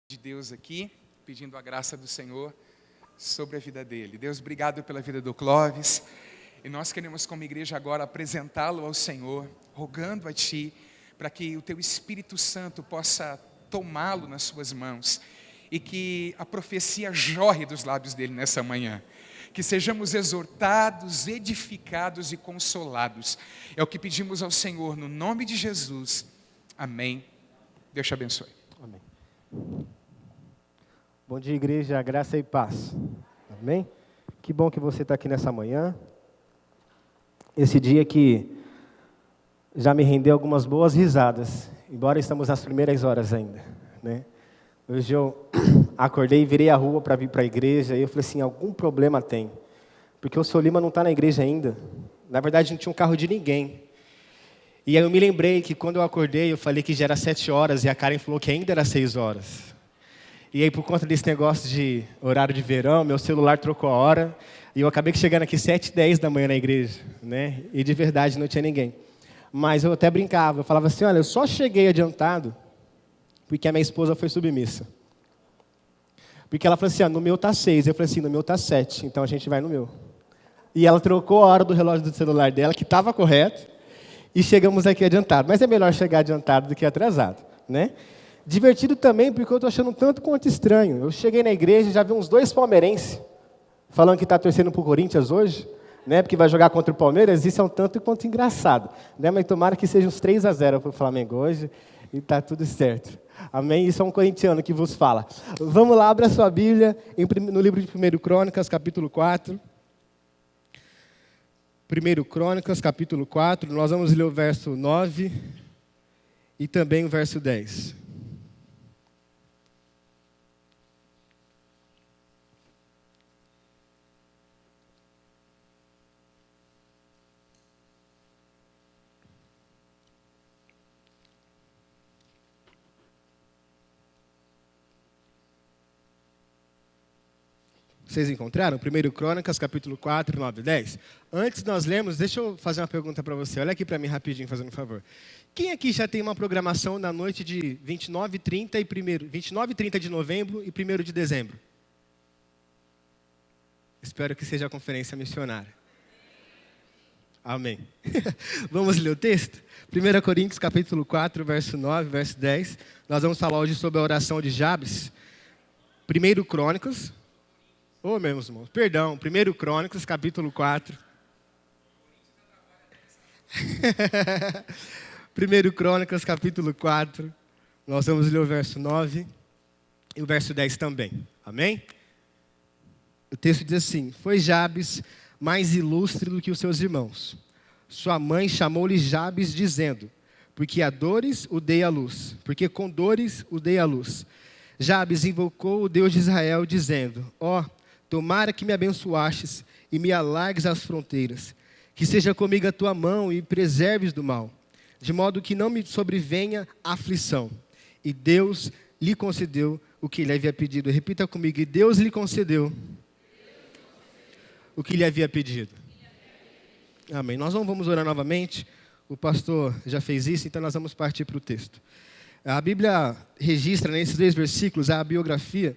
de Deus aqui, pedindo a graça do Senhor sobre a vida dele. Deus, obrigado pela vida do Clóvis, e nós queremos como igreja agora apresentá-lo ao Senhor, rogando a Ti, para que o Teu Espírito Santo possa tomá-lo nas Suas mãos, e que a profecia jorre dos lábios dele nessa manhã, que sejamos exortados, edificados e consolados, é o que pedimos ao Senhor, no nome de Jesus, amém. Deus te abençoe. Amém. Bom dia, igreja, graça e paz. Amém? Que bom que você está aqui nessa manhã. Esse dia que já me rendeu algumas boas risadas, embora estamos nas primeiras horas ainda, né? Hoje eu acordei e virei a rua para vir para a igreja, e eu falei assim, algum problema tem, porque o seu Lima não está na igreja ainda. Na verdade, não tinha um carro de ninguém. E aí eu me lembrei que quando eu acordei, eu falei que já era 7 horas, e a Karen falou que ainda era 6 horas. E aí, por conta desse negócio de horário de verão, meu celular trocou a hora, e eu acabei chegando aqui 7h10 da manhã na igreja, né? E de verdade não tinha ninguém. Mas eu até brincava, eu falava assim, olha, eu só cheguei adiantado porque a minha esposa foi submissa. Porque ela falou assim, no meu tá 6, eu falei assim, no meu tá 7, então a gente vai no meu. E ela trocou a hora do relógio do celular dela, que estava correto, e chegamos aqui adiantado. Mas é melhor chegar adiantado do que atrasado, né? Divertido também, porque eu estou achando um tanto quanto estranho. Eu cheguei na igreja e já vi uns 2 palmeirenses falando que está torcendo para o Corinthians hoje, né, porque vai jogar contra o Palmeiras. Isso é um tanto quanto engraçado, né? Mas tomara que seja uns 3-0 para o Flamengo hoje e está tudo certo. Amém? Isso é um corintiano que vos fala. Vamos lá, abra sua Bíblia no livro de 1 Crônicas, capítulo 4. 1 Crônicas, capítulo 4. Nós vamos ler o verso 9 e também o verso 10. Vocês encontraram? 1 Crônicas, capítulo 4, 9 e 10. Antes de nós lermos, deixa eu fazer uma pergunta para você. Olha aqui para mim rapidinho, fazendo um favor. Quem aqui já tem uma programação na noite de 29 e 30 de novembro e 1º de dezembro? Espero que seja a conferência missionária. Amém. Vamos ler o texto? 1 Coríntios, capítulo 4, verso 9, verso 10. Nós vamos falar hoje sobre a oração de Jabes. 1 Crônicas... meus irmãos, perdão, 1 Crônicas, capítulo 4. 1 Crônicas, capítulo 4. Nós vamos ler o verso 9 e o verso 10 também. Amém? O texto diz assim, foi Jabes mais ilustre do que os seus irmãos. Sua mãe chamou-lhe Jabes, dizendo, porque a dores o dei à luz, porque com dores o dei à luz. Jabes invocou o Deus de Israel, dizendo, tomara que me abençoastes e me alargues as fronteiras, que seja comigo a tua mão e preserves do mal, de modo que não me sobrevenha aflição. E Deus lhe concedeu o que lhe havia pedido. Repita comigo, e Deus lhe concedeu o que lhe havia pedido. Amém. Nós não vamos orar novamente, o pastor já fez isso, então nós vamos partir para o texto. A Bíblia registra nesses 2 versículos a biografia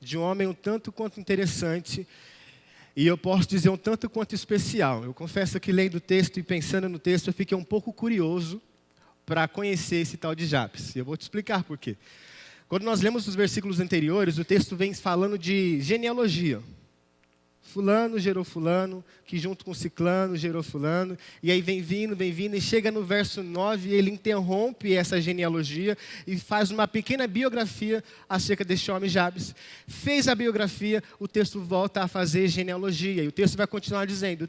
de um homem um tanto quanto interessante, e eu posso dizer um tanto quanto especial. Eu confesso que lendo o texto e pensando no texto, eu fiquei um pouco curioso para conhecer esse tal de Jabes. E eu vou te explicar por quê. Quando nós lemos os versículos anteriores, o texto vem falando de genealogia. Fulano gerou fulano, que junto com ciclano gerou fulano, e aí vem vindo, e chega no verso 9, e ele interrompe essa genealogia e faz uma pequena biografia acerca deste homem Jabes. Fez a biografia, o texto volta a fazer genealogia, e o texto vai continuar dizendo,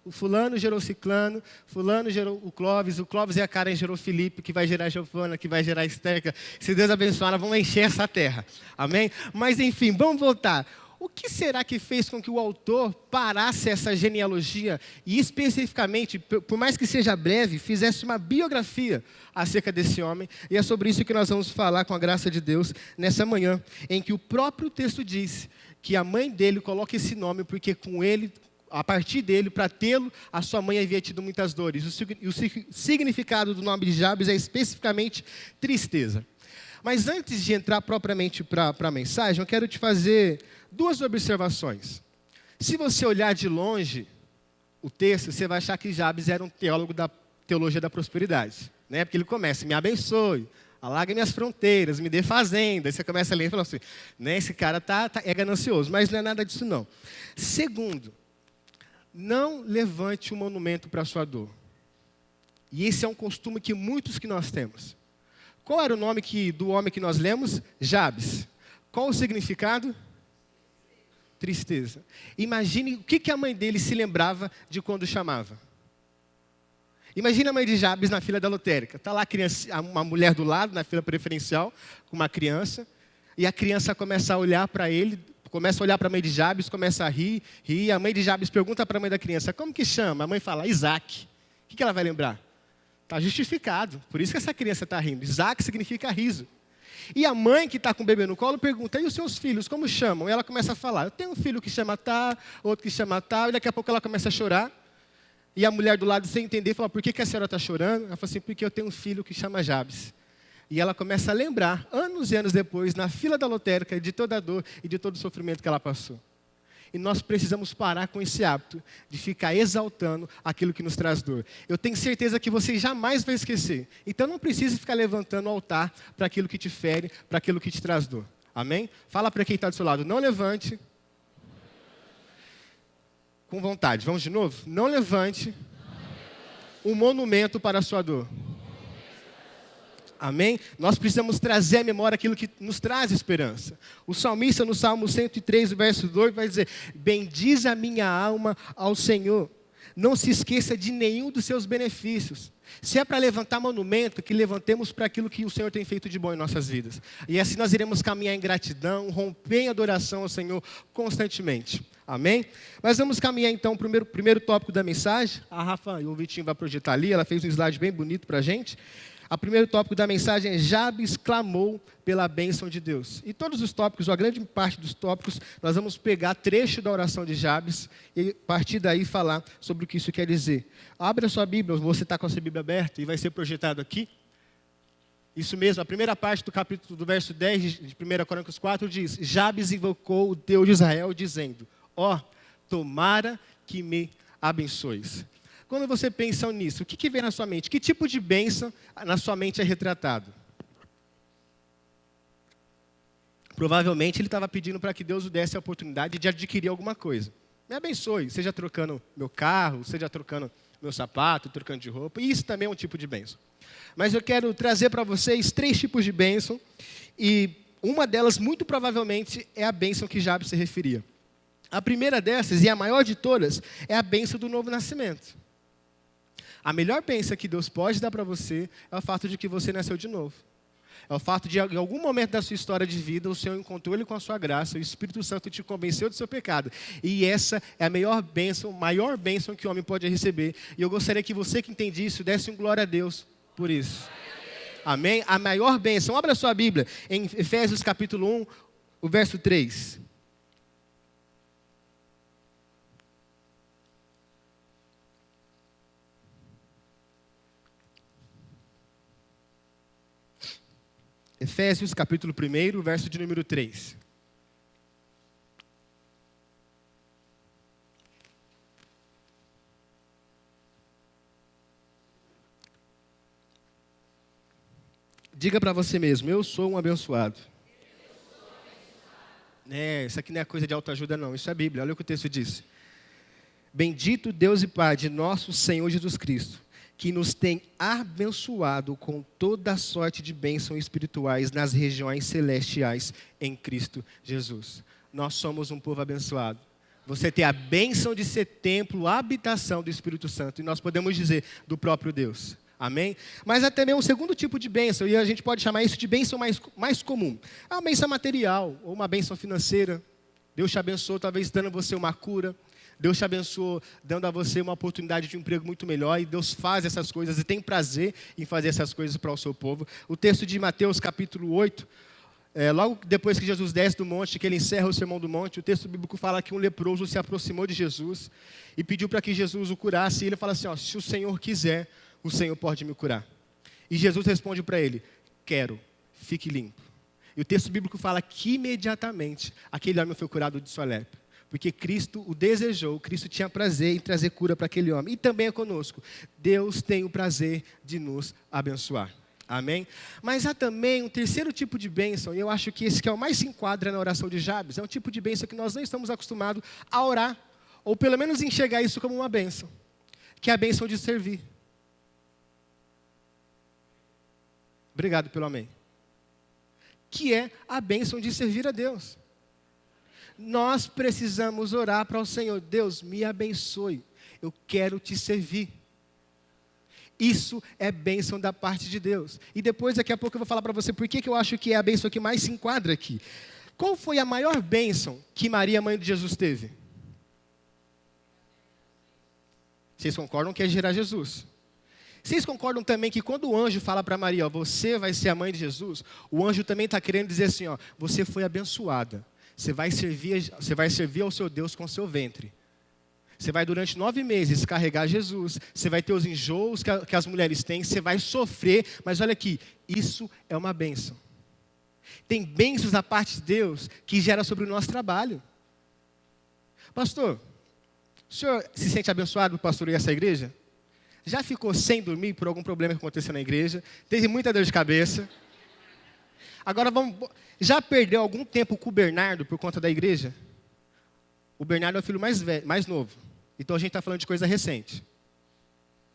o fulano gerou ciclano, fulano gerou o Clóvis e a Karen gerou Filipe, que vai gerar Giovana, que vai gerar Esther. Se Deus abençoar, nós vamos encher essa terra, amém? Mas enfim, vamos voltar. O que será que fez com que o autor parasse essa genealogia e especificamente, por mais que seja breve, fizesse uma biografia acerca desse homem? E é sobre isso que nós vamos falar com a graça de Deus nessa manhã, em que o próprio texto diz que a mãe dele coloca esse nome porque com ele, a partir dele, para tê-lo, a sua mãe havia tido muitas dores. O significado do nome de Jabes é especificamente tristeza. Mas antes de entrar propriamente para a mensagem, eu quero te fazer 2 observações. Se você olhar de longe o texto, você vai achar que Jabes era um teólogo da teologia da prosperidade, né? Porque ele começa, me abençoe, alargue minhas fronteiras, me dê fazenda. Aí você começa a ler e fala assim, né, esse cara é ganancioso, mas não é nada disso não. Segundo, não levante um monumento para a sua dor. E esse é um costume que muitos que nós temos. Qual era o nome do homem que nós lemos? Jabes. Qual o significado? Tristeza. Imagine o que a mãe dele se lembrava de quando chamava. Imagina a mãe de Jabes na fila da lotérica. Está lá uma mulher do lado, na fila preferencial, com uma criança. E a criança começa a olhar para ele, começa a olhar para a mãe de Jabes, começa a rir. A mãe de Jabes pergunta para a mãe da criança, como que chama? A mãe fala, Isaac. O que ela vai lembrar? Está justificado. Por isso que essa criança está rindo. Isaac significa riso. E a mãe que está com o bebê no colo pergunta, e os seus filhos, como chamam? E ela começa a falar, eu tenho um filho que chama Tá, outro que chama Tal, e daqui a pouco ela começa a chorar. E a mulher do lado, sem entender, fala, por que a senhora está chorando? Ela fala assim, porque eu tenho um filho que chama Jabes. E ela começa a lembrar, anos e anos depois, na fila da lotérica, de toda a dor e de todo o sofrimento que ela passou. E nós precisamos parar com esse hábito de ficar exaltando aquilo que nos traz dor. Eu tenho certeza que você jamais vai esquecer. Então não precisa ficar levantando o altar para aquilo que te fere, para aquilo que te traz dor. Amém? Fala para quem está do seu lado, não levante. Com vontade, vamos de novo? Não levante um monumento para a sua dor. Amém? Nós precisamos trazer à memória aquilo que nos traz esperança. O salmista no Salmo 103, verso 2, vai dizer, bendize a minha alma ao Senhor. Não se esqueça de nenhum dos seus benefícios. Se é para levantar monumento, que levantemos para aquilo que o Senhor tem feito de bom em nossas vidas. E assim nós iremos caminhar em gratidão, romper em adoração ao Senhor constantemente. Amém? Mas vamos caminhar então para o primeiro tópico da mensagem. A Rafa e o Vitinho vai projetar ali, ela fez um slide bem bonito para a gente. O primeiro tópico da mensagem é Jabes clamou pela bênção de Deus. E todos os tópicos, ou a grande parte dos tópicos, nós vamos pegar trecho da oração de Jabes e a partir daí falar sobre o que isso quer dizer. Abra a sua Bíblia, você está com a sua Bíblia aberta e vai ser projetado aqui. Isso mesmo, a primeira parte do capítulo do verso 10 de 1 Crônicas 4 diz, Jabes invocou o Deus de Israel dizendo, tomara que me abençoes. Quando você pensa nisso, o que vem na sua mente? Que tipo de bênção na sua mente é retratado? Provavelmente ele estava pedindo para que Deus o desse a oportunidade de adquirir alguma coisa. Me abençoe, seja trocando meu carro, seja trocando meu sapato, trocando de roupa. E isso também é um tipo de bênção. Mas eu quero trazer para vocês 3 tipos de bênção. E uma delas, muito provavelmente, é a bênção que Jabes se referia. A primeira dessas, e a maior de todas, é a bênção do novo nascimento. A melhor bênção que Deus pode dar para você é o fato de que você nasceu de novo. É o fato de, em algum momento da sua história de vida, o Senhor encontrou Ele com a sua graça, o Espírito Santo te convenceu do seu pecado. E essa é a maior bênção que o homem pode receber. E eu gostaria que você que entende isso, desse um glória a Deus por isso. Amém? A maior bênção. Abra a sua Bíblia em Efésios capítulo 1, o verso 3. Efésios, capítulo 1, verso de número 3. Diga para você mesmo, eu sou um abençoado. Isso aqui não é coisa de autoajuda não, isso é a Bíblia, olha o que o texto diz. Bendito Deus e Pai de nosso Senhor Jesus Cristo, que nos tem abençoado com toda sorte de bênçãos espirituais nas regiões celestiais em Cristo Jesus. Nós somos um povo abençoado. Você tem a bênção de ser templo, habitação do Espírito Santo, e nós podemos dizer do próprio Deus. Amém? Mas há também um segundo tipo de bênção, e a gente pode chamar isso de bênção mais comum. É uma bênção material, ou uma bênção financeira. Deus te abençoou, talvez dando a você uma cura. Deus te abençoou, dando a você uma oportunidade de um emprego muito melhor. E Deus faz essas coisas e tem prazer em fazer essas coisas para o seu povo. O texto de Mateus capítulo 8, logo depois que Jesus desce do monte, que ele encerra o sermão do monte, o texto bíblico fala que um leproso se aproximou de Jesus e pediu para que Jesus o curasse. E ele fala assim, se o Senhor quiser, o Senhor pode me curar. E Jesus responde para ele, quero, fique limpo. E o texto bíblico fala que imediatamente aquele homem foi curado de sua lepra. Porque Cristo o desejou, Cristo tinha prazer em trazer cura para aquele homem. E também é conosco. Deus tem o prazer de nos abençoar. Amém? Mas há também um terceiro tipo de bênção, e eu acho que esse que é o mais se enquadra na oração de Jabes. É um tipo de bênção que nós não estamos acostumados a orar, ou pelo menos enxergar isso como uma bênção, que é a bênção de servir. Obrigado pelo amém. Que é a bênção de servir a Deus. Nós precisamos orar para o Senhor. Deus, me abençoe. Eu quero te servir. Isso é bênção da parte de Deus. E depois, daqui a pouco, eu vou falar para você por que eu acho que é a bênção que mais se enquadra aqui. Qual foi a maior bênção que Maria, mãe de Jesus, teve? Vocês concordam que é gerar Jesus? Vocês concordam também que quando o anjo fala para Maria, ó, você vai ser a mãe de Jesus, o anjo também está querendo dizer assim, ó, você foi abençoada. Você vai servir ao seu Deus com o seu ventre. Você vai durante 9 meses carregar Jesus. Você vai ter os enjoos que as mulheres têm. Você vai sofrer. Mas olha aqui, isso é uma bênção. Tem bênçãos da parte de Deus que gera sobre o nosso trabalho. Pastor, o senhor se sente abençoado por pastorear essa igreja? Já ficou sem dormir por algum problema que aconteceu na igreja? Teve muita dor de cabeça? Agora já perdeu algum tempo com o Bernardo por conta da igreja? O Bernardo é o filho mais novo. Então a gente está falando de coisa recente.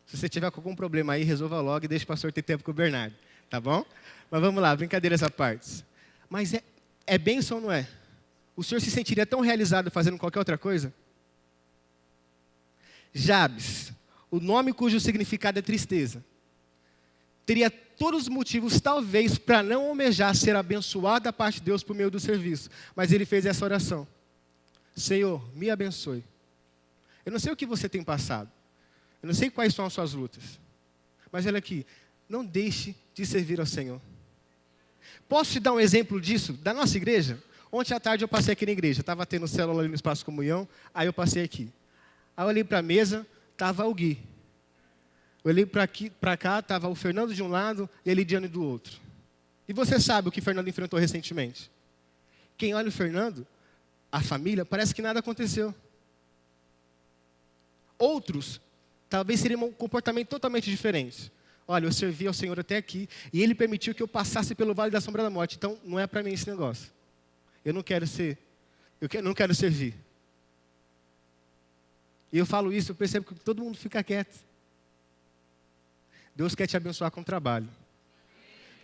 Se você tiver com algum problema aí, resolva logo e deixe o pastor ter tempo com o Bernardo. Tá bom? Mas vamos lá, brincadeiras à parte. Mas é bênção ou não é? O senhor se sentiria tão realizado fazendo qualquer outra coisa? Jabes, o nome cujo significado é tristeza, teria todos os motivos, talvez, para não almejar ser abençoado da parte de Deus por meio do serviço. Mas ele fez essa oração. Senhor, me abençoe. Eu não sei o que você tem passado. Eu não sei quais são as suas lutas. Mas olha aqui, não deixe de servir ao Senhor. Posso te dar um exemplo disso, da nossa igreja? Ontem à tarde eu passei aqui na igreja. Estava tendo célula ali no Espaço Comunhão, aí eu passei aqui. Aí eu olhei para a mesa, estava o Gui. Eu olhei para cá, estava o Fernando de um lado e a Lidiane do outro. E você sabe o que o Fernando enfrentou recentemente? Quem olha o Fernando, a família, parece que nada aconteceu. Outros, talvez seriam um comportamento totalmente diferente. Olha, eu servi ao Senhor até aqui, e Ele permitiu que eu passasse pelo vale da sombra da morte. Então, não é para mim esse negócio. Eu não quero servir. E eu falo isso, eu percebo que todo mundo fica quieto. Deus quer te abençoar com trabalho.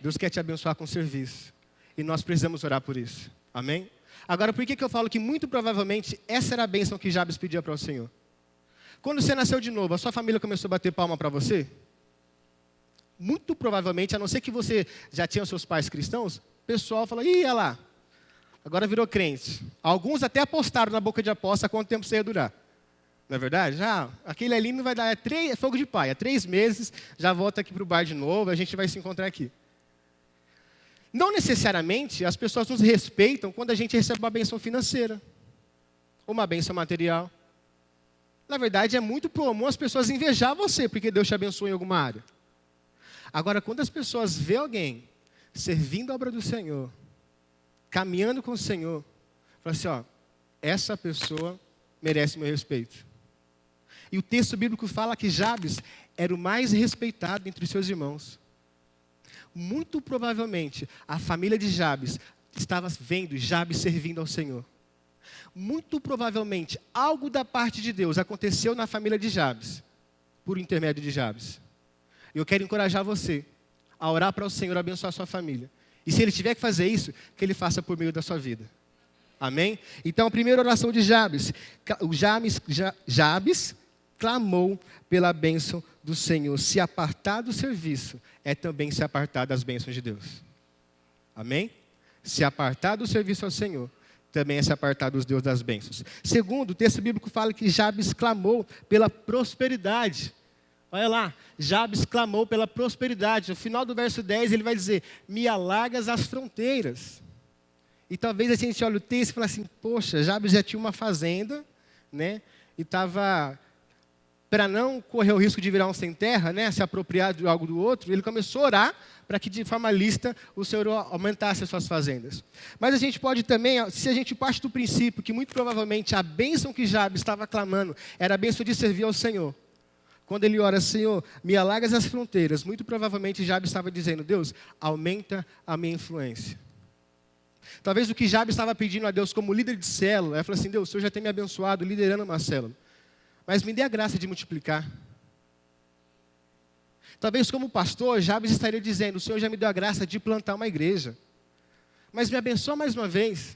Deus quer te abençoar com serviço. E nós precisamos orar por isso. Amém? Agora, por que eu falo que muito provavelmente essa era a bênção que Jabes pedia para o Senhor? Quando você nasceu de novo, a sua família começou a bater palma para você? Muito provavelmente, a não ser que você já tinha seus pais cristãos, o pessoal fala, ih, olha lá, agora virou crente. Alguns até apostaram na boca de aposta quanto tempo você ia durar. Não é verdade? Aquele ali não vai dar, é fogo de palha, 3 meses, já volta aqui para o bar de novo, a gente vai se encontrar aqui. Não necessariamente as pessoas nos respeitam quando a gente recebe uma benção financeira, ou uma benção material. Na verdade, é muito comum as pessoas invejar você, porque Deus te abençoou em alguma área. Agora, quando as pessoas veem alguém servindo a obra do Senhor, caminhando com o Senhor, fala assim, ó, essa pessoa merece meu respeito. E o texto bíblico fala que Jabes era o mais respeitado entre os seus irmãos. Muito provavelmente, a família de Jabes estava vendo Jabes servindo ao Senhor. Muito provavelmente, algo da parte de Deus aconteceu na família de Jabes, por intermédio de Jabes. E eu quero encorajar você a orar para o Senhor abençoar a sua família. E se Ele tiver que fazer isso, que Ele faça por meio da sua vida. Amém? Então, a primeira oração de Jabes. Jabes clamou pela bênção do Senhor. Se apartar do serviço é também se apartar das bênçãos de Deus. Amém? Se apartar do serviço ao Senhor também é se apartar dos Deus das bênçãos. Segundo, o texto bíblico fala que Jabes clamou pela prosperidade. Olha lá, Jabes clamou pela prosperidade. No final do verso 10 ele vai dizer, me alargas as fronteiras. E talvez a gente olhe o texto e fale assim, poxa, Jabes já tinha uma fazenda, né? E estava para não correr o risco de virar um sem terra, né, se apropriar de algo do outro, ele começou a orar para que de forma lícita o Senhor aumentasse as suas fazendas. Mas a gente pode também, se a gente parte do princípio que muito provavelmente a bênção que Jabes estava clamando era a bênção de servir ao Senhor. Quando ele ora, Senhor, me alargas as fronteiras, muito provavelmente Jabes estava dizendo, Deus, aumenta a minha influência. Talvez o que Jabes estava pedindo a Deus como líder de célula, ele falou assim, Deus, o Senhor já tem me abençoado liderando uma célula, mas me dê a graça de multiplicar. Talvez como pastor, Jabes estaria dizendo, o Senhor já me deu a graça de plantar uma igreja, mas me abençoa mais uma vez,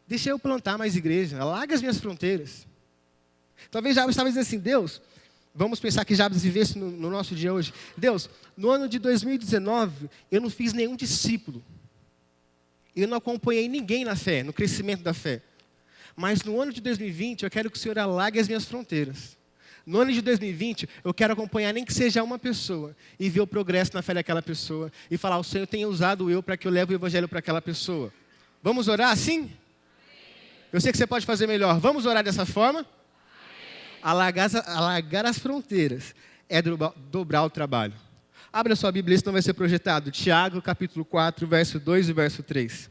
deixa eu plantar mais igreja, alarga as minhas fronteiras. Talvez Jabes estava dizendo assim, Deus, vamos pensar que Jabes vivesse no nosso dia hoje. Deus, no ano de 2019, eu não fiz nenhum discípulo. Eu não acompanhei ninguém na fé, no crescimento da fé. Mas no ano de 2020, eu quero que o Senhor alargue as minhas fronteiras. No ano de 2020, eu quero acompanhar nem que seja uma pessoa e ver o progresso na fé daquela pessoa e falar, o Senhor tem usado eu para que eu leve o evangelho para aquela pessoa. Vamos orar assim? Eu sei que você pode fazer melhor. Vamos orar dessa forma? Alargar as fronteiras é dobrar o trabalho. Abra sua Bíblia, isso não vai ser projetado. Tiago, capítulo 4, verso 2 e verso 3.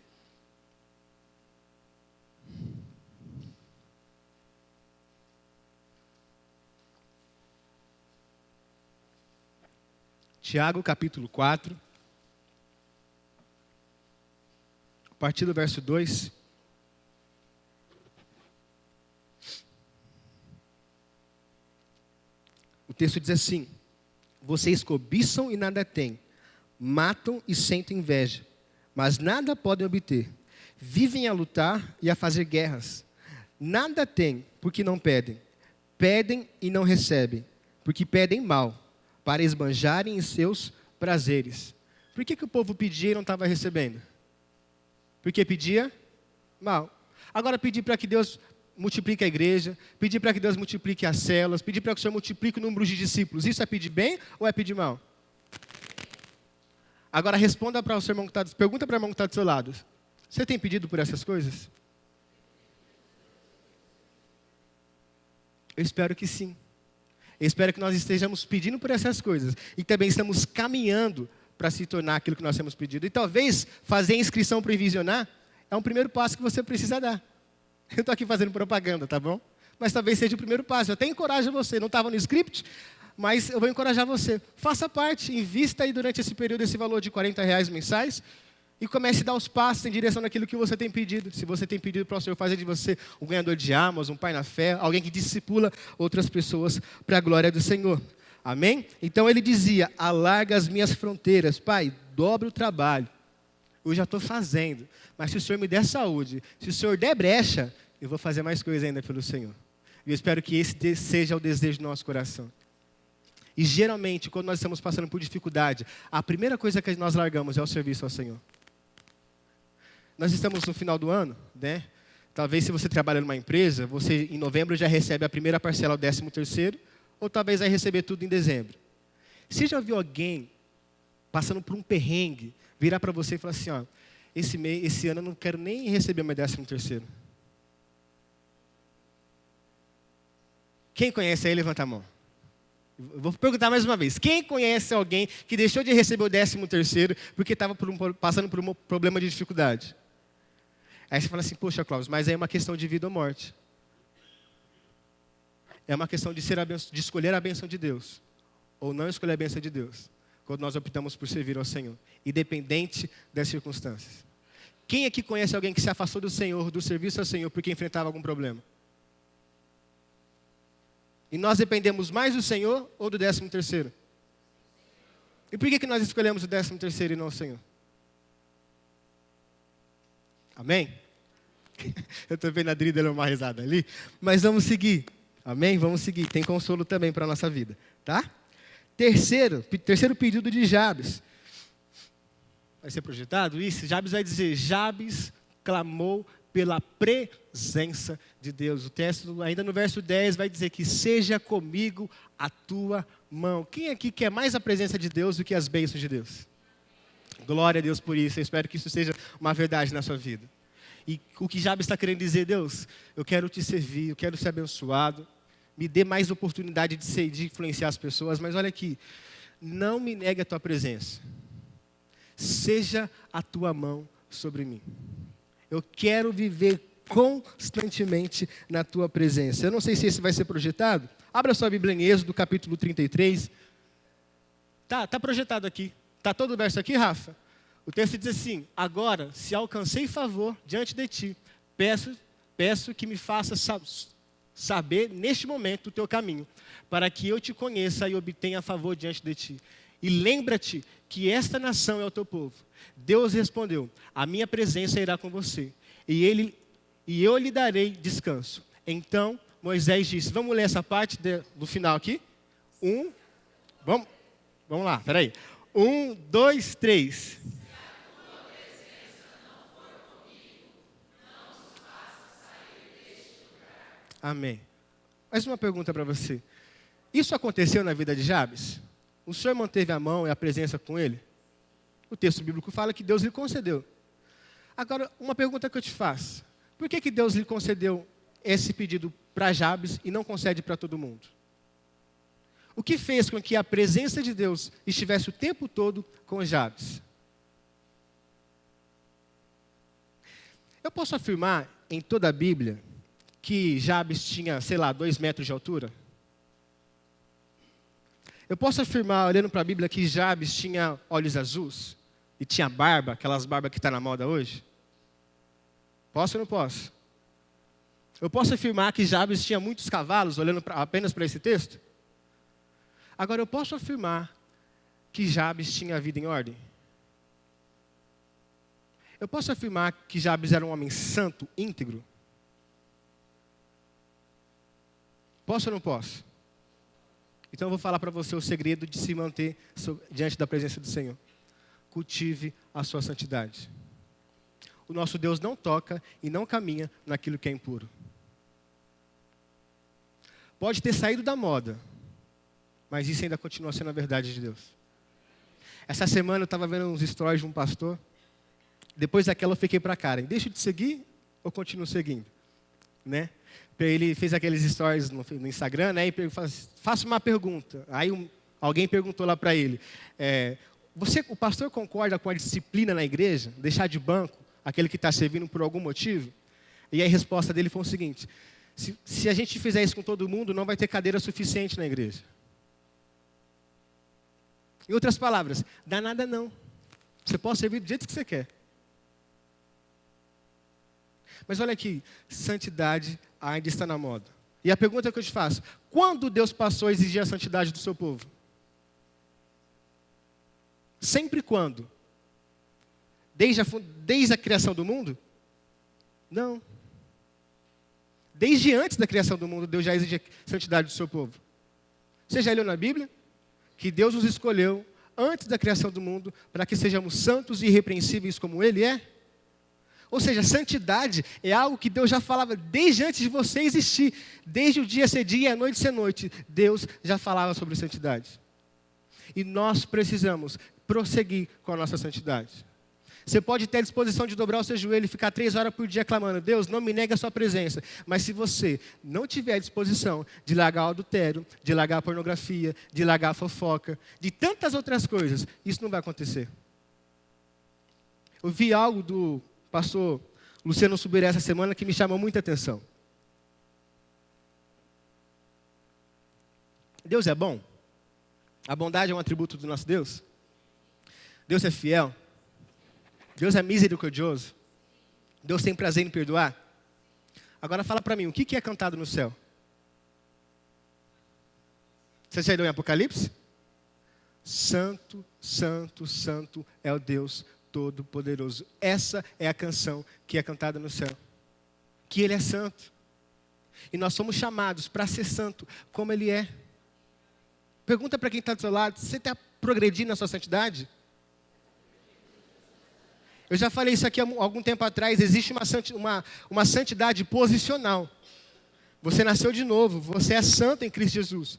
Tiago, capítulo 4, a partir do verso 2. O texto diz assim, vocês cobiçam e nada têm, matam e sentem inveja, mas nada podem obter. Vivem a lutar e a fazer guerras. Nada têm, porque não pedem. Pedem e não recebem, porque pedem mal, para esbanjarem em seus prazeres. Por que o povo pedia e não estava recebendo? Porque pedia mal. Agora pedir para que Deus multiplique a igreja, pedir para que Deus multiplique as células, pedir para que o Senhor multiplique o número de discípulos. Isso é pedir bem ou é pedir mal? Agora responda para o seu irmão que está, pergunta para o irmão que está do seu lado. Você tem pedido por essas coisas? Eu espero que sim. Eu espero que nós estejamos pedindo por essas coisas e também estamos caminhando para se tornar aquilo que nós temos pedido. E talvez fazer a inscrição para o Envisionar é um primeiro passo que você precisa dar. Eu estou aqui fazendo propaganda, tá bom? Mas talvez seja o primeiro passo. Eu até encorajo você. Não estava no script, mas eu vou encorajar você. Faça parte, invista aí durante esse período esse valor de R$40 mensais e comece a dar os passos em direção daquilo que você tem pedido. Se você tem pedido para o Senhor fazer de você um ganhador de almas, um pai na fé, alguém que discipula outras pessoas para a glória do Senhor. Amém? Então ele dizia, alarga as minhas fronteiras. Pai, dobra o trabalho. Eu já estou fazendo. Mas se o Senhor me der saúde, se o Senhor der brecha, eu vou fazer mais coisa ainda pelo Senhor. E eu espero que esse seja o desejo do nosso coração. E geralmente, quando nós estamos passando por dificuldade, a primeira coisa que nós largamos é o serviço ao Senhor. Nós estamos no final do ano, né? Talvez se você trabalha numa empresa, você em novembro já recebe a primeira parcela, o 13º, ou talvez vai receber tudo em dezembro. Você já viu alguém passando por um perrengue, virar para você e falar assim, ó, esse ano eu não quero nem receber meu 13º. Quem conhece aí, levanta a mão. Eu vou perguntar mais uma vez. Quem conhece alguém que deixou de receber o 13º porque estava passando por um problema de dificuldade? Aí você fala assim, poxa, Cláudio, mas aí é uma questão de vida ou morte. É uma questão de escolher a bênção de Deus. Ou não escolher a bênção de Deus. Quando nós optamos por servir ao Senhor. Independente das circunstâncias. Quem aqui conhece alguém que se afastou do Senhor, do serviço ao Senhor, porque enfrentava algum problema? E nós dependemos mais do Senhor ou do 13º? E por que nós escolhemos o 13º e não o Senhor? Amém? Eu estou vendo a Adri dando uma risada ali. Mas vamos seguir. Amém? Vamos seguir. Tem consolo também para a nossa vida. Tá? Terceiro pedido de Jabes. Vai ser projetado isso? Jabes vai dizer, Jabes clamou pela presença de Deus. O texto, ainda no verso 10, vai dizer que seja comigo a tua mão. Quem aqui quer mais a presença de Deus do que as bênçãos de Deus? Glória a Deus por isso. Eu espero que isso seja uma verdade na sua vida. E o que Jabes está querendo dizer, Deus, eu quero te servir, eu quero ser abençoado. me dê mais oportunidade de influenciar as pessoas, mas olha aqui, não me negue a tua presença. Seja a tua mão sobre mim. Eu quero viver constantemente na tua presença. Eu não sei se esse vai ser projetado. Abra sua Bíblia em Êxodo, capítulo 33. Tá projetado aqui. Tá todo o verso aqui, Rafa? O texto diz assim: agora, se alcancei favor diante de ti, peço que me faça saber neste momento o teu caminho, para que eu te conheça e obtenha favor diante de ti. E lembra-te que esta nação é o teu povo. Deus respondeu: a minha presença irá com você, e eu lhe darei descanso. Então Moisés disse, vamos ler essa parte do final aqui? Vamos lá, peraí. 1, 2, 3. Amém. Mais uma pergunta para você. Isso aconteceu na vida de Jabes? O Senhor manteve a mão e a presença com ele? O texto bíblico fala que Deus lhe concedeu. Agora, uma pergunta que eu te faço. Por que Deus lhe concedeu esse pedido para Jabes e não concede para todo mundo? O que fez com que a presença de Deus estivesse o tempo todo com Jabes? Eu posso afirmar em toda a Bíblia que Jabes tinha, 2 metros de altura? Eu posso afirmar, olhando para a Bíblia, que Jabes tinha olhos azuis e tinha barba, aquelas barbas que está na moda hoje? Posso ou não posso? Eu posso afirmar que Jabes tinha muitos cavalos, olhando apenas para esse texto? Agora, eu posso afirmar que Jabes tinha a vida em ordem? Eu posso afirmar que Jabes era um homem santo, íntegro? Posso ou não posso? Então eu vou falar para você o segredo de se manter diante da presença do Senhor. Cultive a sua santidade. O nosso Deus não toca e não caminha naquilo que é impuro. Pode ter saído da moda, mas isso ainda continua sendo a verdade de Deus. Essa semana eu estava vendo uns stories de um pastor. Depois daquela eu fiquei para a cara. Deixo de seguir ou continuo seguindo? Né? Ele fez aqueles stories no Instagram, né? E faça uma pergunta. Aí alguém perguntou lá para ele: o pastor concorda com a disciplina na igreja? Deixar de banco aquele que está servindo por algum motivo? E a resposta dele foi o seguinte: se a gente fizer isso com todo mundo, não vai ter cadeira suficiente na igreja. Em outras palavras, dá nada não. Você pode servir do jeito que você quer. Mas olha aqui, santidade ainda está na moda. E a pergunta que eu te faço: quando Deus passou a exigir a santidade do seu povo? Sempre quando? Desde a criação do mundo? Não. Desde antes da criação do mundo, Deus já exige a santidade do seu povo. Você já leu na Bíblia que Deus nos escolheu antes da criação do mundo para que sejamos santos e irrepreensíveis como Ele é? Ou seja, santidade é algo que Deus já falava desde antes de você existir. Desde o dia ser dia e a noite ser noite, Deus já falava sobre santidade. E nós precisamos prosseguir com a nossa santidade. Você pode ter a disposição de dobrar o seu joelho e ficar 3 horas por dia clamando: Deus, não me negue a sua presença. Mas se você não tiver a disposição de largar o adultério, de largar a pornografia, de largar a fofoca, de tantas outras coisas, isso não vai acontecer. Eu vi algo do pastor Luciano Subirá essa semana que me chamou muita atenção. Deus é bom? A bondade é um atributo do nosso Deus? Deus é fiel? Deus é misericordioso? Deus tem prazer em perdoar? Agora fala para mim, o que é cantado no céu? Você já leu em Apocalipse? Santo, santo, santo é o Deus Todo-Poderoso. Essa é a canção que é cantada no céu. Que Ele é santo. E nós somos chamados para ser santo como Ele é. Pergunta para quem está do seu lado: você está progredindo na sua santidade? Eu já falei isso aqui há algum tempo atrás. Existe uma santidade posicional. Você nasceu de novo. Você é santo em Cristo Jesus.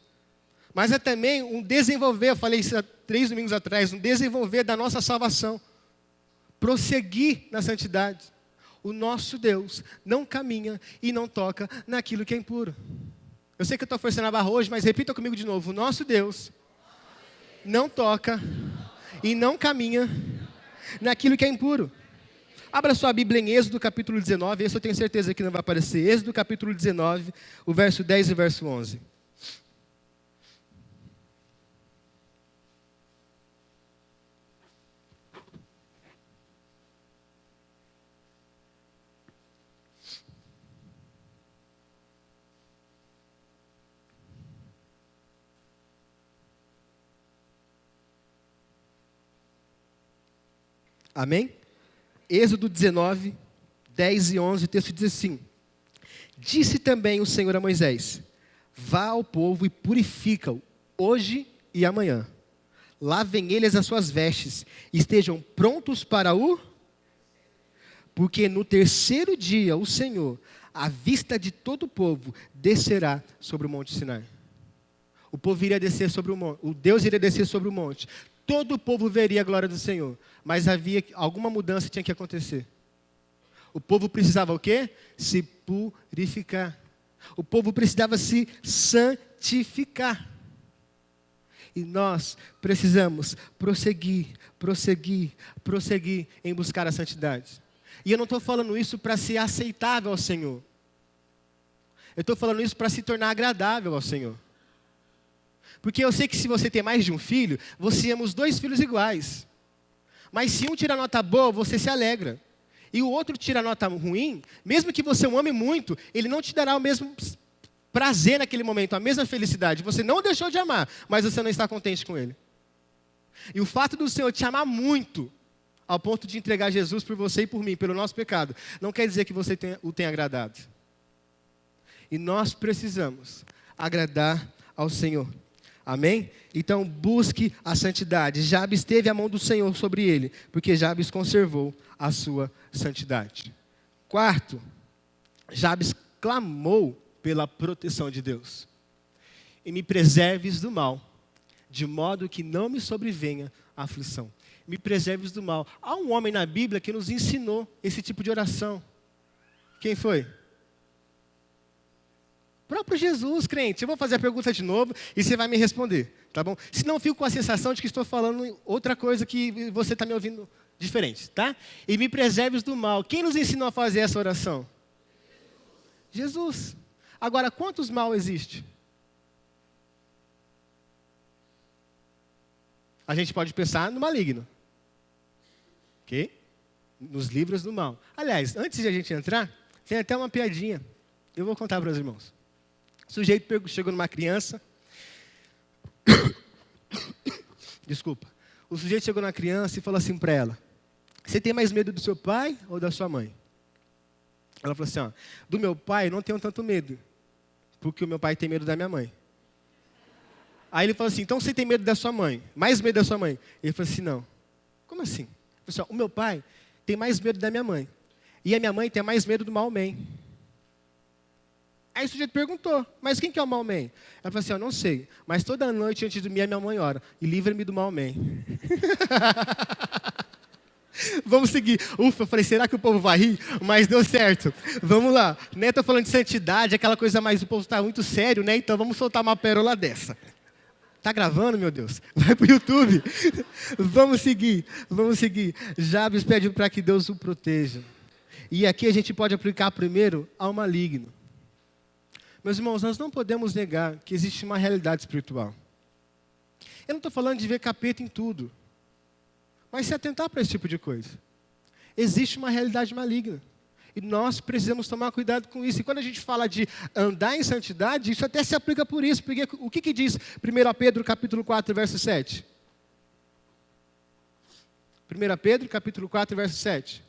Mas é também um desenvolver. Eu falei isso há 3 domingos atrás. Um desenvolver da nossa salvação. Prosseguir na santidade. O nosso Deus não caminha e não toca naquilo que é impuro. Eu sei que eu estou forçando a barra hoje, mas repita comigo de novo. O nosso Deus não toca e não caminha naquilo que é impuro. Abra sua Bíblia em Êxodo capítulo 19, esse eu tenho certeza que não vai aparecer. Êxodo capítulo 19, o verso 10 e o verso 11. Amém? Êxodo 19, 10 e 11, o texto diz assim: Disse também o Senhor a Moisés: Vá ao povo e purifica-o, hoje e amanhã. Lavem eles as suas vestes, e estejam prontos para o... Porque no terceiro dia o Senhor, à vista de todo o povo, descerá sobre o monte Sinai. O povo iria descer sobre o monte, o Deus iria descer sobre o monte. Todo o povo veria a glória do Senhor. Mas havia alguma mudança que tinha que acontecer. O povo precisava o quê? Se purificar. O povo precisava se santificar. E nós precisamos prosseguir em buscar a santidade. E eu não estou falando isso para ser aceitável ao Senhor. Eu estou falando isso para se tornar agradável ao Senhor. Porque eu sei que se você tem mais de um filho, você ama os dois filhos iguais. Mas se um tira nota boa, você se alegra. E o outro tira nota ruim, mesmo que você o ame muito, ele não te dará o mesmo prazer naquele momento, a mesma felicidade. Você não deixou de amar, mas você não está contente com ele. E o fato do Senhor te amar muito, ao ponto de entregar Jesus por você e por mim, pelo nosso pecado, não quer dizer que você o tenha agradado. E nós precisamos agradar ao Senhor. Amém? Então busque a santidade. Jabes teve a mão do Senhor sobre ele, porque Jabes conservou a sua santidade. Quarto, Jabes clamou pela proteção de Deus. E me preserves do mal, de modo que não me sobrevenha a aflição. Me preserves do mal. Há um homem na Bíblia que nos ensinou esse tipo de oração. Quem foi? O próprio Jesus, crente. Eu vou fazer a pergunta de novo e você vai me responder, tá bom? Senão eu fico com a sensação de que estou falando outra coisa que você está me ouvindo diferente, tá? E me preserves do mal. Quem nos ensinou a fazer essa oração? Jesus. Agora, quantos mal existe? A gente pode pensar no maligno. Ok? Nos livros do mal. Aliás, antes de a gente entrar, tem até uma piadinha. Eu vou contar para os irmãos. O sujeito chegou numa criança. Desculpa. O sujeito chegou na criança e falou assim para ela: Você tem mais medo do seu pai ou da sua mãe? Ela falou assim: Do meu pai eu não tenho tanto medo, porque o meu pai tem medo da minha mãe. Aí ele falou assim: Então você tem medo da sua mãe? Mais medo da sua mãe? Ele falou assim: Não. Como assim? Ele falou assim: O meu pai tem mais medo da minha mãe. E a minha mãe tem mais medo do Maomé. Aí o sujeito perguntou: Mas quem que é o Maomé? Ela falou assim: Eu não sei, mas toda noite antes de dormir a minha mãe ora: E livra-me do Maomé. Vamos seguir. Ufa, eu falei, será que o povo vai rir? Mas deu certo. Vamos lá. Né, tô falando de santidade, aquela coisa mais, o povo está muito sério, né? Então vamos soltar uma pérola dessa. Tá gravando, meu Deus? Vai pro YouTube. Vamos seguir. Jabes pede para que Deus o proteja. E aqui a gente pode aplicar primeiro ao maligno. Meus irmãos, nós não podemos negar que existe uma realidade espiritual. Eu não estou falando de ver capeta em tudo, mas se atentar para esse tipo de coisa. Existe uma realidade maligna. E nós precisamos tomar cuidado com isso. E quando a gente fala de andar em santidade, isso até se aplica por isso. Porque o que diz 1 Pedro capítulo 4, verso 7? 1 Pedro capítulo 4, verso 7.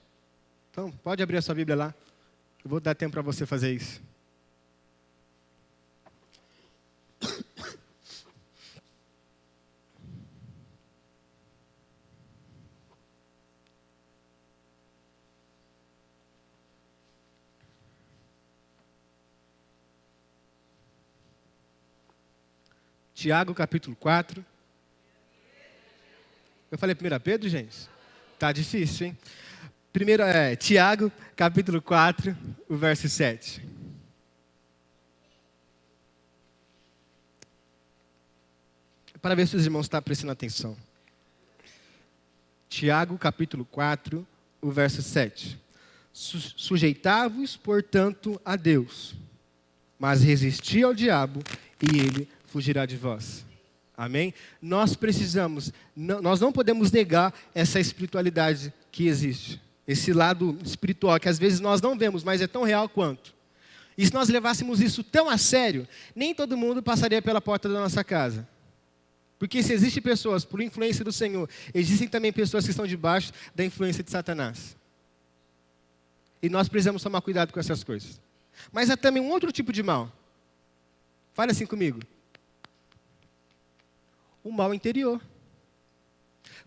Então, pode abrir a sua Bíblia lá. Eu vou dar tempo para você fazer isso. Tiago, capítulo 4. Eu falei 1 Pedro, gente? Tá difícil, hein? Tiago, capítulo 4, o verso 7. para ver se os irmãos estão prestando atenção. Tiago, capítulo 4, o verso 7. Sujeitai-vos, portanto, a Deus, mas resisti ao diabo e ele fugirá de vós. Amém? Nós precisamos, nós não podemos negar essa espiritualidade que existe. Esse lado espiritual que às vezes nós não vemos, mas é tão real quanto. E se nós levássemos isso tão a sério, nem todo mundo passaria pela porta da nossa casa. Porque se existem pessoas por influência do Senhor, existem também pessoas que estão debaixo da influência de Satanás. E nós precisamos tomar cuidado com essas coisas. Mas há também um outro tipo de mal. Fale assim comigo. O mal interior.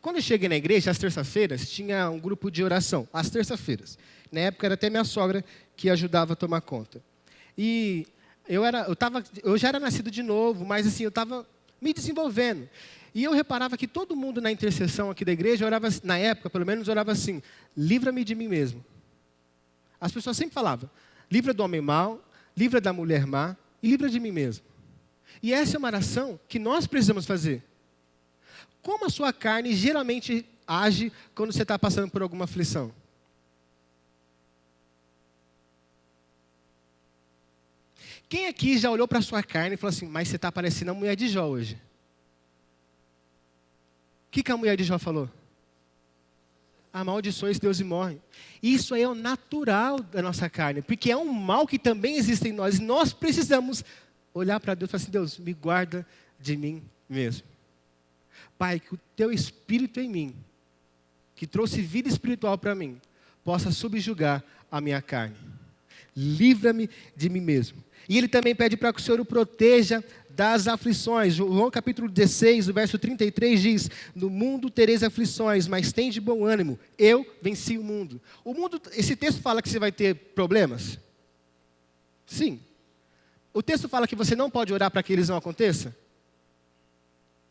Quando eu cheguei na igreja, às terças-feiras, tinha um grupo de oração. Às terças-feiras. Na época era até minha sogra que ajudava a tomar conta. E eu já era nascido de novo, mas assim, eu estava me desenvolvendo. E eu reparava que todo mundo na intercessão aqui da igreja orava, na época, pelo menos, orava assim: livra-me de mim mesmo. As pessoas sempre falavam: livra do homem mau, livra da mulher má e livra de mim mesmo. E essa é uma oração que nós precisamos fazer. Como a sua carne geralmente age quando você está passando por alguma aflição? Quem aqui já olhou para a sua carne e falou assim: mas você está parecendo a mulher de Jó hoje? O que a mulher de Jó falou? Amaldiçoe Deus e morre. Isso aí é o natural da nossa carne, porque é um mal que também existe em nós. E nós precisamos olhar para Deus e falar assim: Deus, me guarda de mim mesmo. Pai, que o teu Espírito em mim, que trouxe vida espiritual para mim, possa subjugar a minha carne. Livra-me de mim mesmo. E ele também pede para que o Senhor o proteja das aflições. João capítulo 16, o verso 33 diz: no mundo tereis aflições, mas tende bom ânimo, eu venci o mundo. Esse texto fala que você vai ter problemas? Sim. O texto fala que você não pode orar para que eles não aconteçam?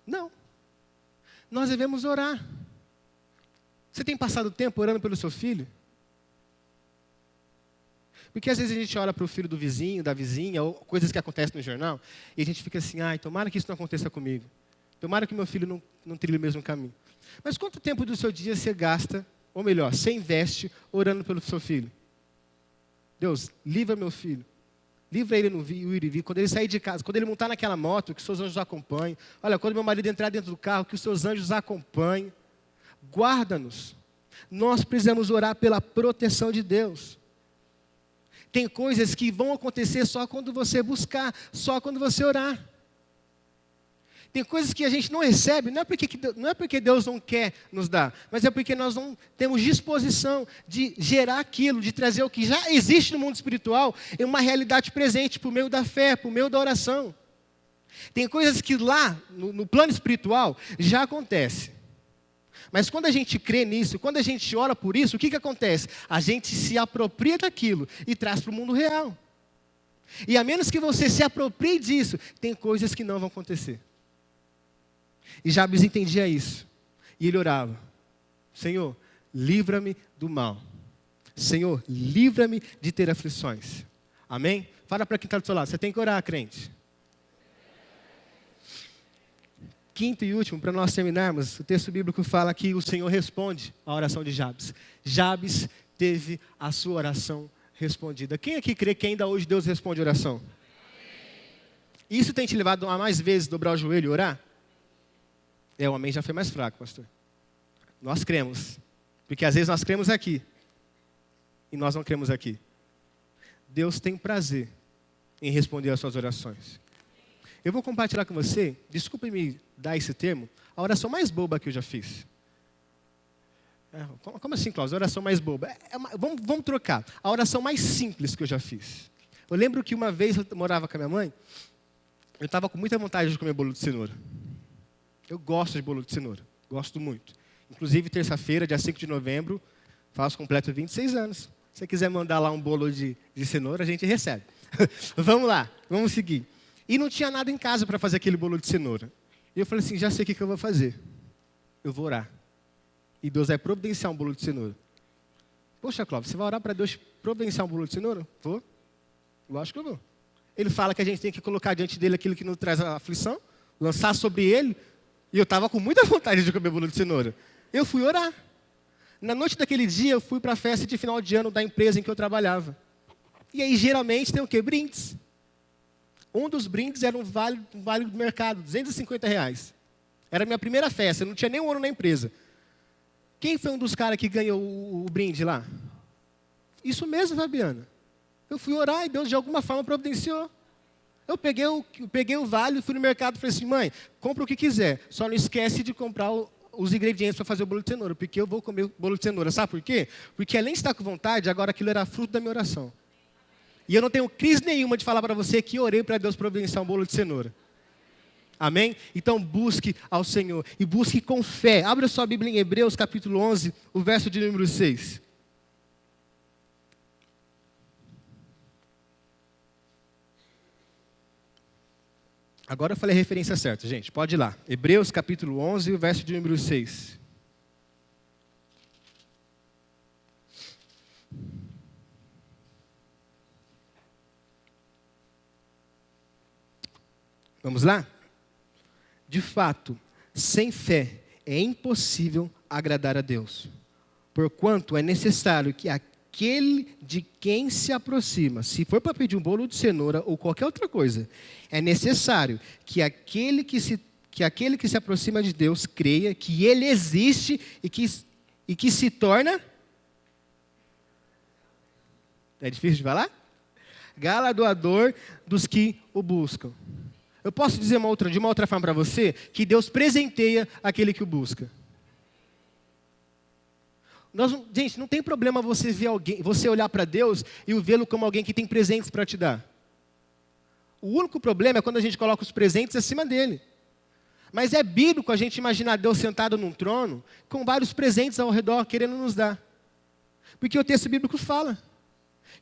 Não. Nós devemos orar. Você tem passado tempo orando pelo seu filho? Porque às vezes a gente olha para o filho do vizinho, da vizinha, ou coisas que acontecem no jornal, e a gente fica assim: ai, tomara que isso não aconteça comigo. Tomara que meu filho não trilhe o mesmo caminho. Mas quanto tempo do seu dia você gasta, ou melhor, você investe orando pelo seu filho? Deus, livra meu filho. Livra ele no ir e vir. Quando ele sair de casa, quando ele montar naquela moto, que os seus anjos acompanhem. Olha, quando meu marido entrar dentro do carro, que os seus anjos acompanhem. Guarda-nos. Nós precisamos orar pela proteção de Deus. Tem coisas que vão acontecer só quando você buscar, só quando você orar. Tem coisas que a gente não recebe, não é porque Deus não quer nos dar, mas é porque nós não temos disposição de gerar aquilo, de trazer o que já existe no mundo espiritual em uma realidade presente, por meio da fé, por meio da oração. Tem coisas que lá, no plano espiritual, já acontece. Mas quando a gente crê nisso, quando a gente ora por isso, o que acontece? A gente se apropria daquilo e traz para o mundo real. E a menos que você se aproprie disso, tem coisas que não vão acontecer. E Jabes entendia isso. E ele orava: Senhor, livra-me do mal. Senhor, livra-me de ter aflições. Amém? Fala para quem está do seu lado: você tem que orar, crente. Quinto e último, para nós terminarmos, o texto bíblico fala que o Senhor responde à oração de Jabes. Jabes teve a sua oração respondida. Quem aqui crê que ainda hoje Deus responde a oração? Isso tem te levado a mais vezes dobrar o joelho e orar? O amém já foi mais fraco, pastor. Nós cremos. Porque às vezes nós cremos aqui. E nós não cremos aqui. Deus tem prazer em responder às suas orações. Eu vou compartilhar com você, desculpe me dar esse termo, a oração mais boba que eu já fiz. Como assim, Cláudio? A oração mais boba? Vamos trocar. A oração mais simples que eu já fiz. Eu lembro que uma vez eu morava com a minha mãe, eu estava com muita vontade de comer bolo de cenoura. Eu gosto de bolo de cenoura, gosto muito. Inclusive, terça-feira, dia 5 de novembro, completo 26 anos. Se você quiser mandar lá um bolo de cenoura, a gente recebe. Vamos lá, vamos seguir. E não tinha nada em casa para fazer aquele bolo de cenoura. E eu falei assim, já sei o que eu vou fazer. Eu vou orar. E Deus vai providenciar um bolo de cenoura. Poxa, Clóvis, você vai orar para Deus providenciar um bolo de cenoura? Vou. Lógico que eu vou. Ele fala que a gente tem que colocar diante dele aquilo que nos traz a aflição, lançar sobre ele E eu estava com muita vontade de comer bolo de cenoura. Eu fui orar. Na noite daquele dia, eu fui para a festa de final de ano da empresa em que eu trabalhava. E aí, geralmente, tem o quê? Brindes. Um dos brindes era um vale do mercado, R$ 250. Era a minha primeira festa, eu não tinha nem um ano na empresa. Quem foi um dos caras que ganhou o brinde lá? Isso mesmo, Fabiana. Eu fui orar e Deus, de alguma forma, providenciou. Eu peguei o vale, fui no mercado e falei assim, mãe, compra o que quiser, só não esquece de comprar os ingredientes para fazer o bolo de cenoura, porque eu vou comer o bolo de cenoura. Sabe por quê? Porque além de estar com vontade, agora aquilo era fruto da minha oração. E eu não tenho crise nenhuma de falar para você que orei para Deus providenciar um bolo de cenoura. Amém? Então busque ao Senhor e busque com fé. Abra sua Bíblia em Hebreus capítulo 11, o verso de número 6. Agora eu falei a referência certa, gente. Pode ir lá. Hebreus capítulo 11, o verso de número 6. Vamos lá? De fato, sem fé é impossível agradar a Deus. Porquanto é necessário que aquele de quem se aproxima, se for para pedir um bolo de cenoura ou qualquer outra coisa, é necessário que aquele que se aproxima de Deus creia que Ele existe e que se torna... É difícil de falar? Galardoador dos que o buscam. Eu posso dizer de uma outra forma para você, que Deus presenteia aquele que o busca. Gente, não tem problema você ver alguém, você olhar para Deus e o vê-lo como alguém que tem presentes para te dar. O único problema é quando a gente coloca os presentes acima dele. Mas é bíblico a gente imaginar Deus sentado num trono, com vários presentes ao redor, querendo nos dar. Porque o texto bíblico fala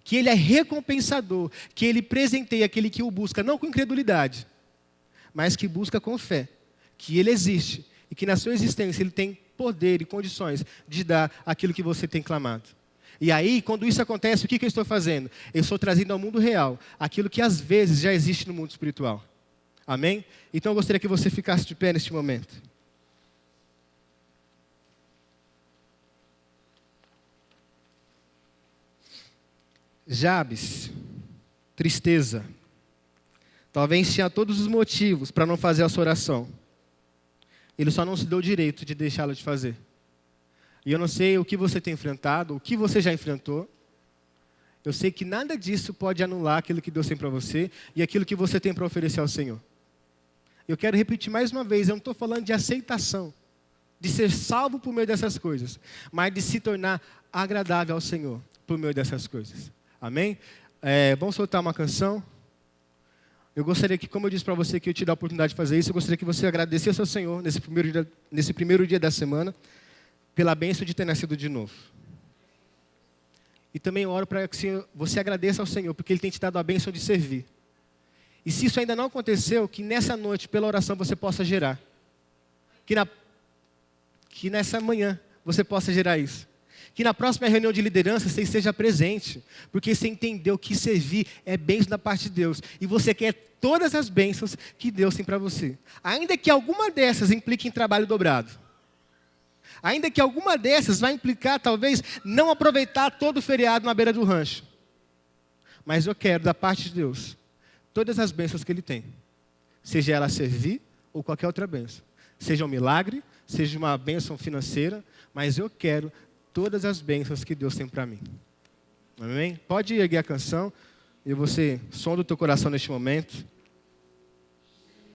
que Ele é recompensador, que Ele presenteia aquele que o busca, não com incredulidade, mas que busca com fé, que Ele existe e que na sua existência Ele tem poder e condições de dar aquilo que você tem clamado. E aí, quando isso acontece, o que eu estou fazendo? Eu estou trazendo ao mundo real aquilo que às vezes já existe no mundo espiritual. Amém? Então eu gostaria que você ficasse de pé neste momento. Jabes, tristeza. Talvez tinha todos os motivos para não fazer essa oração. Ele só não se deu o direito de deixá-la de fazer. E eu não sei o que você tem enfrentado, o que você já enfrentou. Eu sei que nada disso pode anular aquilo que Deus tem para você e aquilo que você tem para oferecer ao Senhor. Eu quero repetir mais uma vez, eu não estou falando de aceitação, de ser salvo por meio dessas coisas, mas de se tornar agradável ao Senhor por meio dessas coisas. Amém? Vamos soltar uma canção. Eu gostaria que, como eu disse para você que eu te dou a oportunidade de fazer isso, eu gostaria que você agradecesse ao Senhor nesse primeiro dia da semana, pela bênção de ter nascido de novo. E também oro para que você agradeça ao Senhor, porque Ele tem te dado a bênção de servir. E se isso ainda não aconteceu, que nessa noite, pela oração, você possa gerar. Que nessa manhã você possa gerar isso. Que na próxima reunião de liderança você esteja presente, porque você entendeu que servir é bênção da parte de Deus. E você quer todas as bênçãos que Deus tem para você. Ainda que alguma dessas implique em trabalho dobrado. Ainda que alguma dessas vai implicar, talvez, não aproveitar todo o feriado na beira do rancho. Mas eu quero, da parte de Deus, todas as bênçãos que Ele tem. Seja ela servir ou qualquer outra bênção. Seja um milagre, seja uma bênção financeira, mas eu quero todas as bênçãos que Deus tem para mim. Amém? Pode erguer a canção e você sonda o teu coração neste momento.